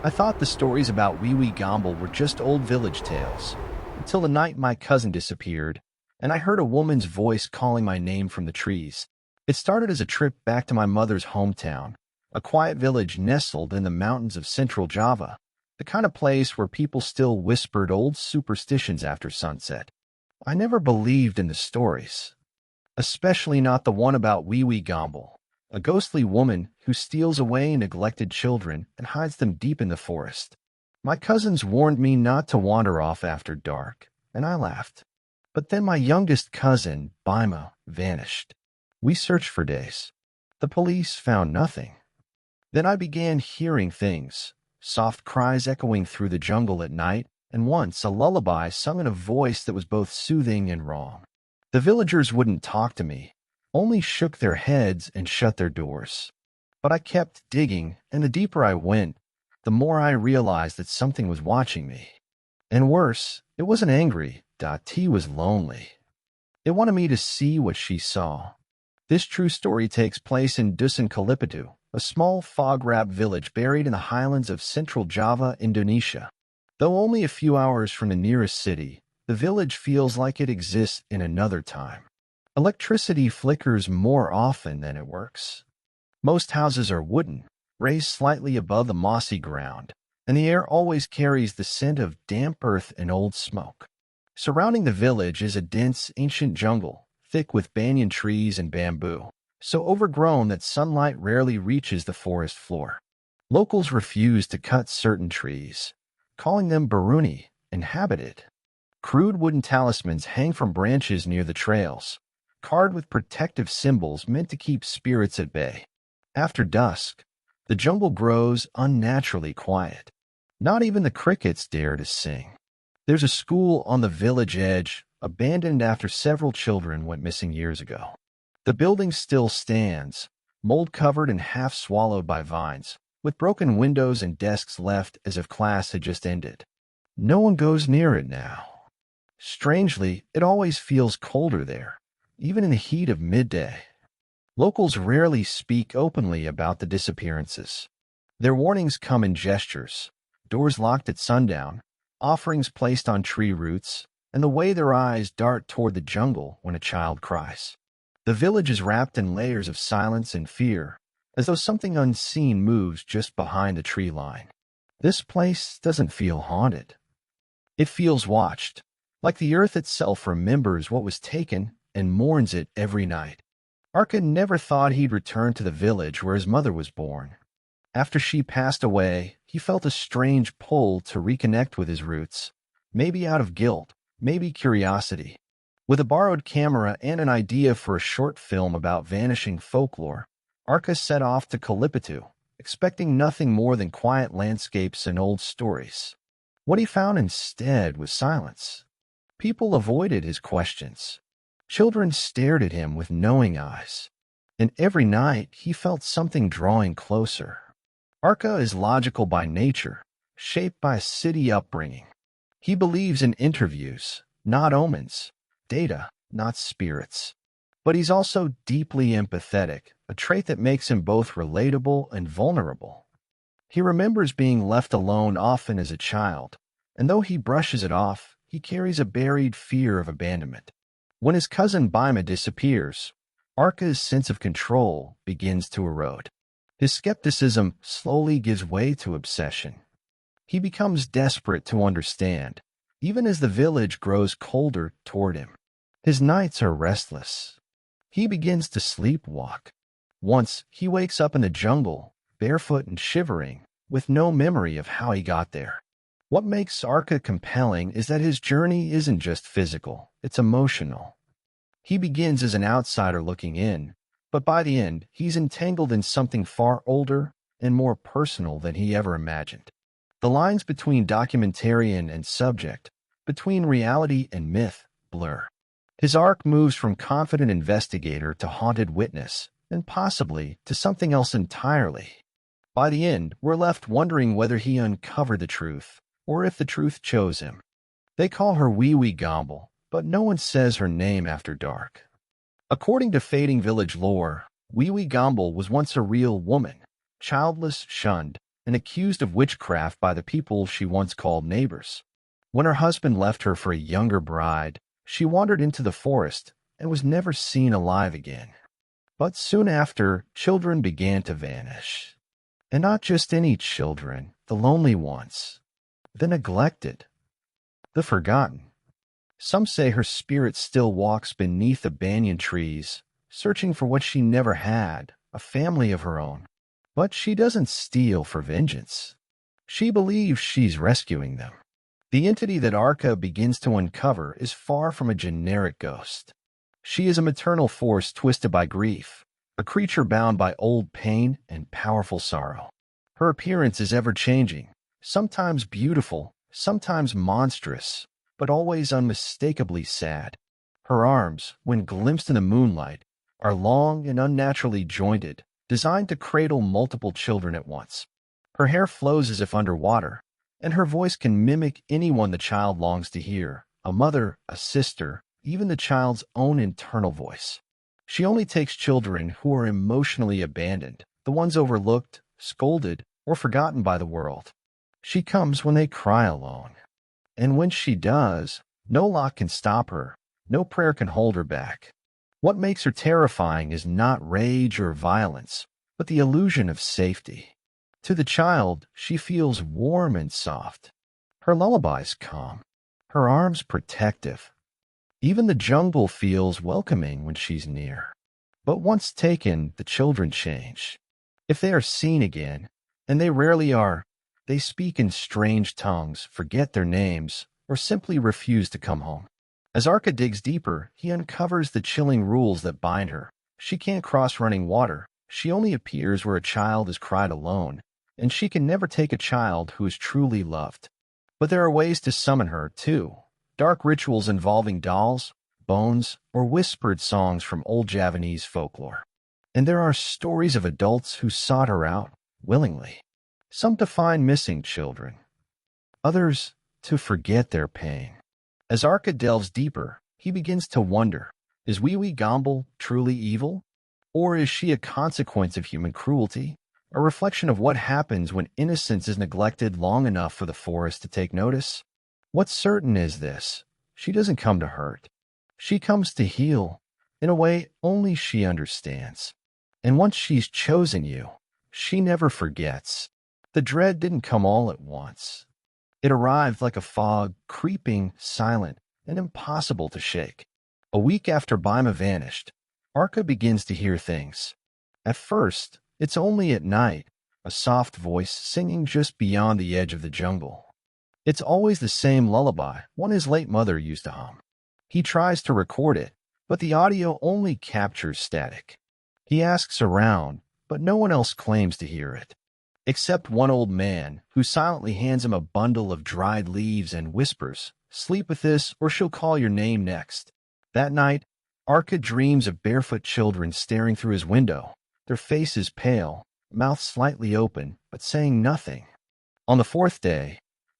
I thought the stories about Wewe Gombel were just old village tales, until the night my cousin disappeared, and I heard a woman's voice calling my name from the trees. It started as a trip back to my mother's hometown, a quiet village nestled in the mountains of central Java, the kind of place where people still whispered old superstitions after sunset. I never believed in the stories, especially not the one about Wewe Gombel, a ghostly woman who steals away neglected children and hides them deep in the forest. My cousins warned me not to wander off after dark, and I laughed. But then my youngest cousin, Bima, vanished. We searched for days. The police found nothing. Then I began hearing things, soft cries echoing through the jungle at night, and once a lullaby sung in a voice that was both soothing and wrong. The villagers wouldn't talk to me, only shook their heads and shut their doors. But I kept digging, and the deeper I went, the more I realized that something was watching me. And worse, it wasn't angry. T was lonely. It wanted me to see what she saw. This true story takes place in Dusun Kalipitu, a small fog-wrapped village buried in the highlands of central Java, Indonesia. Though only a few hours from the nearest city, the village feels like it exists in another time. Electricity flickers more often than it works. Most houses are wooden, raised slightly above the mossy ground, and the air always carries the scent of damp earth and old smoke. Surrounding the village is a dense, ancient jungle, thick with banyan trees and bamboo, so overgrown that sunlight rarely reaches the forest floor. Locals refuse to cut certain trees, calling them baruni, inhabited. Crude wooden talismans hang from branches near the trails, carved with protective symbols meant to keep spirits at bay. After dusk, the jungle grows unnaturally quiet. Not even the crickets dare to sing. There's a school on the village edge, abandoned after several children went missing years ago. The building still stands, mold-covered and half-swallowed by vines, with broken windows and desks left as if class had just ended. No one goes near it now. Strangely, it always feels colder there, even in the heat of midday. Locals rarely speak openly about the disappearances. Their warnings come in gestures, doors locked at sundown, offerings placed on tree roots, and the way their eyes dart toward the jungle when a child cries. The village is wrapped in layers of silence and fear, as though something unseen moves just behind the tree line. This place doesn't feel haunted. It feels watched, like the earth itself remembers what was taken and mourns it every night. Arka never thought he'd return to the village where his mother was born. After she passed away, he felt a strange pull to reconnect with his roots, maybe out of guilt, maybe curiosity. With a borrowed camera and an idea for a short film about vanishing folklore, Arka set off to Kalipitu, expecting nothing more than quiet landscapes and old stories. What he found instead was silence. People avoided his questions. Children stared at him with knowing eyes, and every night he felt something drawing closer. Arka is logical by nature, shaped by a city upbringing. He believes in interviews, not omens, data, not spirits. But he's also deeply empathetic, a trait that makes him both relatable and vulnerable. He remembers being left alone often as a child, and though he brushes it off, he carries a buried fear of abandonment. When his cousin Bima disappears, Arka's sense of control begins to erode. His skepticism slowly gives way to obsession. He becomes desperate to understand, even as the village grows colder toward him. His nights are restless. He begins to sleepwalk. Once, he wakes up in the jungle, barefoot and shivering, with no memory of how he got there. What makes Arka compelling is that his journey isn't just physical, it's emotional. He begins as an outsider looking in, but by the end, he's entangled in something far older and more personal than he ever imagined. The lines between documentarian and subject, between reality and myth, blur. His arc moves from confident investigator to haunted witness, and possibly to something else entirely. By the end, we're left wondering whether he uncovered the truth, or if the truth chose him. They call her Wewe Gombel, but no one says her name after dark. According to fading village lore, Wewe Gombel was once a real woman, childless, shunned, and accused of witchcraft by the people she once called neighbors. When her husband left her for a younger bride, she wandered into the forest and was never seen alive again. But soon after, children began to vanish. And not just any children, the lonely ones, the neglected, the forgotten. Some say her spirit still walks beneath the banyan trees, searching for what she never had, a family of her own. But she doesn't steal for vengeance. She believes she's rescuing them. The entity that Arca begins to uncover is far from a generic ghost. She is a maternal force twisted by grief, a creature bound by old pain and powerful sorrow. Her appearance is ever-changing, sometimes beautiful, sometimes monstrous, but always unmistakably sad. Her arms, when glimpsed in the moonlight, are long and unnaturally jointed, designed to cradle multiple children at once. Her hair flows as if underwater, and her voice can mimic anyone the child longs to hear, a mother, a sister, even the child's own internal voice. She only takes children who are emotionally abandoned, the ones overlooked, scolded, or forgotten by the world. She comes when they cry alone. And when she does, no lock can stop her, no prayer can hold her back. What makes her terrifying is not rage or violence, but the illusion of safety. To the child, she feels warm and soft. Her lullabies calm, her arms protective. Even the jungle feels welcoming when she's near. But once taken, the children change. If they are seen again, and they rarely are, they speak in strange tongues, forget their names, or simply refuse to come home. As Arca digs deeper, he uncovers the chilling rules that bind her. She can't cross running water. She only appears where a child is cried alone, and she can never take a child who is truly loved. But there are ways to summon her, too. Dark rituals involving dolls, bones, or whispered songs from old Javanese folklore. And there are stories of adults who sought her out willingly. Some to find missing children, others to forget their pain. As Arca delves deeper, he begins to wonder, is Wewe Gombel truly evil? Or is she a consequence of human cruelty, a reflection of what happens when innocence is neglected long enough for the forest to take notice? What's certain is this: she doesn't come to hurt. She comes to heal, in a way only she understands. And once she's chosen you, she never forgets. The dread didn't come all at once. It arrived like a fog, creeping, silent, and impossible to shake. A week after Bima vanished, Arca begins to hear things. At first, it's only at night, a soft voice singing just beyond the edge of the jungle. It's always the same lullaby, one his late mother used to hum. He tries to record it, but the audio only captures static. He asks around, but no one else claims to hear it, except one old man who silently hands him a bundle of dried leaves and whispers, "Sleep with this or she'll call your name next." That night, Arca dreams of barefoot children staring through his window, their faces pale, mouths slightly open, but saying nothing. On the fourth day,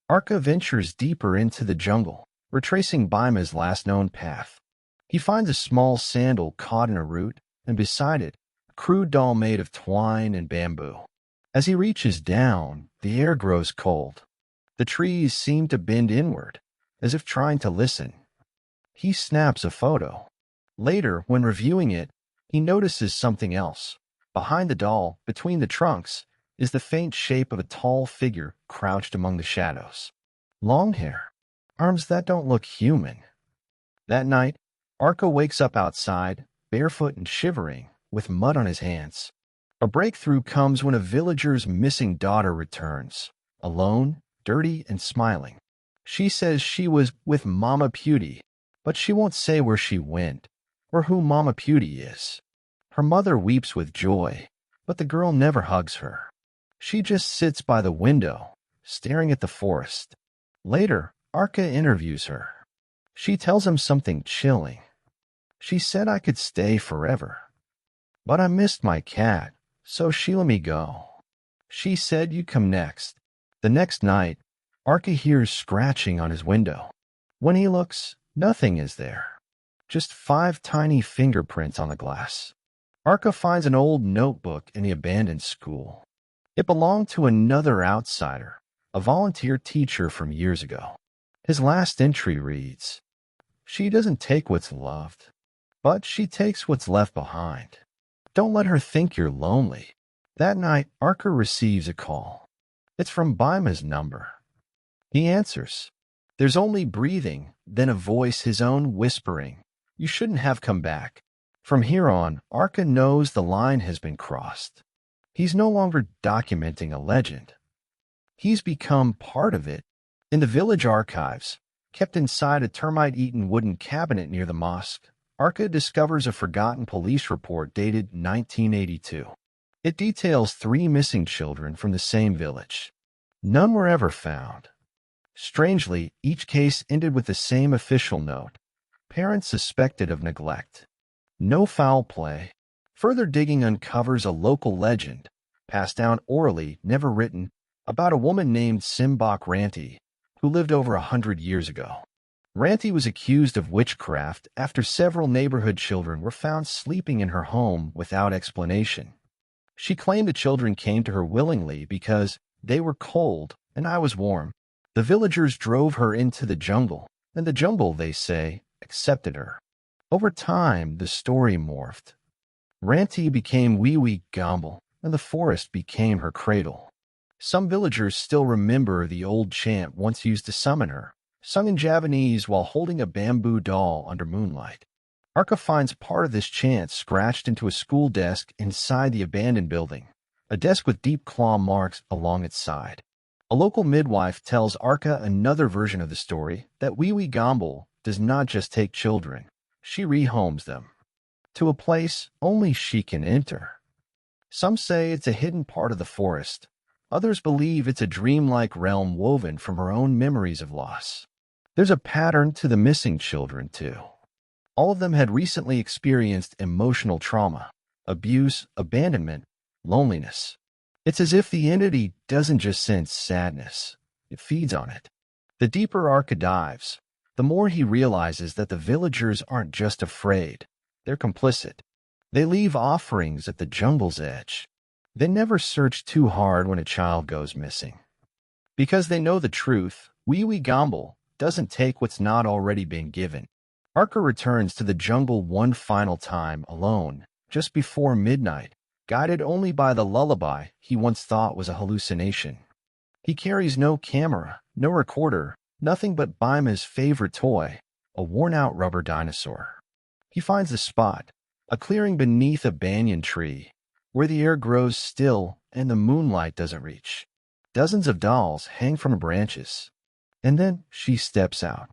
Arca ventures deeper into the jungle, retracing Bima's last known path. He finds a small sandal caught in a root, and beside it, a crude doll made of twine and bamboo. As he reaches down, the air grows cold. The trees seem to bend inward, as if trying to listen. He snaps a photo. Later, when reviewing it, he notices something else. Behind the doll, between the trunks, is the faint shape of a tall figure crouched among the shadows. Long hair, arms that don't look human. That night, Arca wakes up outside, barefoot and shivering, with mud on his hands. A breakthrough comes when a villager's missing daughter returns, alone, dirty, and smiling. She says she was with Mama Pewdie, but she won't say where she went, or who Mama Pewdie is. Her mother weeps with joy, but the girl never hugs her. She just sits by the window, staring at the forest. Later, Arca interviews her. She tells him something chilling. She said I could stay forever, but I missed my cat, so she let me go. She said you'd come next. The next night, Arca hears scratching on his window. When he looks, nothing is there. Just 5 tiny fingerprints on the glass. Arca finds an old notebook in the abandoned school. It belonged to another outsider, a volunteer teacher from years ago. His last entry reads, "She doesn't take what's loved, but she takes what's left behind. Don't let her think you're lonely." That night, Arca receives a call. It's from Bima's number. He answers. There's only breathing, then a voice, his own, whispering, "You shouldn't have come back." From here on, Arca knows the line has been crossed. He's no longer documenting a legend. He's become part of it. In the village archives, kept inside a termite-eaten wooden cabinet near the mosque, Arca discovers a forgotten police report dated 1982. It details 3 missing children from the same village. None were ever found. Strangely, each case ended with the same official note: parents suspected of neglect. No foul play. Further digging uncovers a local legend, passed down orally, never written, about a woman named Simbok Ranti, who lived over 100 years ago. Ranti was accused of witchcraft after several neighborhood children were found sleeping in her home without explanation. She claimed the children came to her willingly because they were cold and I was warm. The villagers drove her into the jungle, and the jungle, they say, accepted her. Over time, the story morphed. Ranti became Wewe Gombel, and the forest became her cradle. Some villagers still remember the old chant once used to summon her, sung in Javanese while holding a bamboo doll under moonlight. Arca finds part of this chant scratched into a school desk inside the abandoned building, a desk with deep claw marks along its side. A local midwife tells Arca another version of the story, that Wewe Gombel does not just take children, she rehomes them to a place only she can enter. Some say it's a hidden part of the forest. Others believe it's a dreamlike realm woven from her own memories of loss. There's a pattern to the missing children, too. All of them had recently experienced emotional trauma, abuse, abandonment, loneliness. It's as if the entity doesn't just sense sadness, it feeds on it. The deeper Arca dives, the more he realizes that the villagers aren't just afraid, they're complicit. They leave offerings at the jungle's edge. They never search too hard when a child goes missing. Because they know the truth, Wewe Gombel doesn't take what's not already been given. Arca returns to the jungle one final time alone, just before midnight, guided only by the lullaby he once thought was a hallucination. He carries no camera, no recorder, nothing but Bima's favorite toy, a worn-out rubber dinosaur. He finds the spot, a clearing beneath a banyan tree, where the air grows still and the moonlight doesn't reach. Dozens of dolls hang from branches. And then she steps out.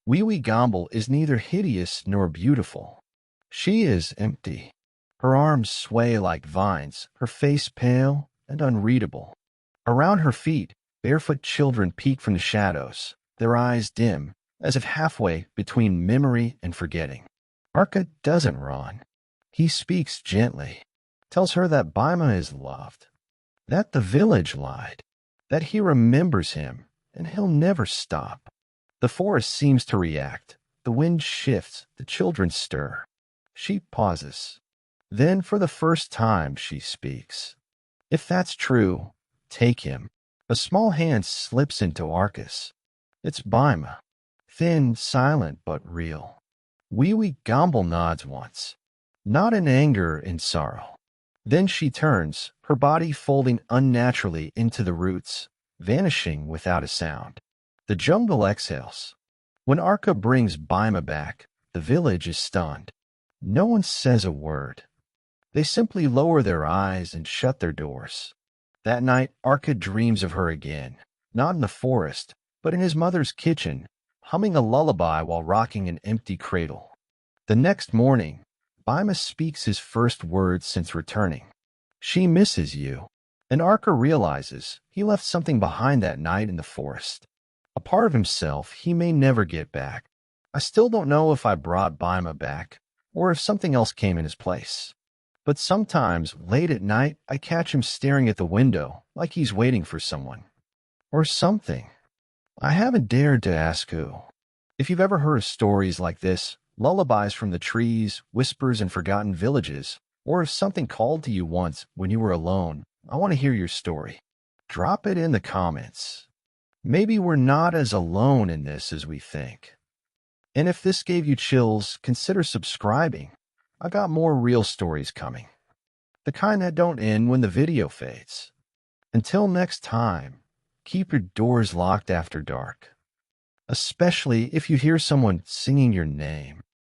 Wewe Gombel is neither hideous nor beautiful. She is empty. Her arms sway like vines, her face pale and unreadable. Around her feet, barefoot children peek from the shadows, their eyes dim, as if halfway between memory and forgetting. Arca doesn't run. He speaks gently, tells her that Bima is loved, that the village lied, that he remembers him, and he'll never stop. The forest seems to react. The wind shifts, the children stir. She pauses. Then, for the first time, she speaks. If that's true, take him. A small hand slips into Arca's. It's Bima. Thin, silent, but real. Wewe Gombel nods once. Not in anger, in sorrow. Then she turns, her body folding unnaturally into the roots, vanishing without a sound. The jungle exhales. When Arca brings Bima back, the village is stunned. No one says a word. They simply lower their eyes and shut their doors. That night, Arca dreams of her again, not in the forest, but in his mother's kitchen, humming a lullaby while rocking an empty cradle. The next morning, Bima speaks his first words since returning. She misses you. And Arca realizes he left something behind that night in the forest. A part of himself he may never get back. I still don't know if I brought Bima back, or if something else came in his place. But sometimes, late at night, I catch him staring at the window, like he's waiting for someone. Or something. I haven't dared to ask who. If you've ever heard of stories like this, lullabies from the trees, whispers in forgotten villages, or if something called to you once when you were alone, I want to hear your story. Drop it in the comments. Maybe we're not as alone in this as we think. And if this gave you chills, consider subscribing. I got more real stories coming. The kind that don't end when the video fades. Until next time, keep your doors locked after dark. Especially if you hear someone singing your name.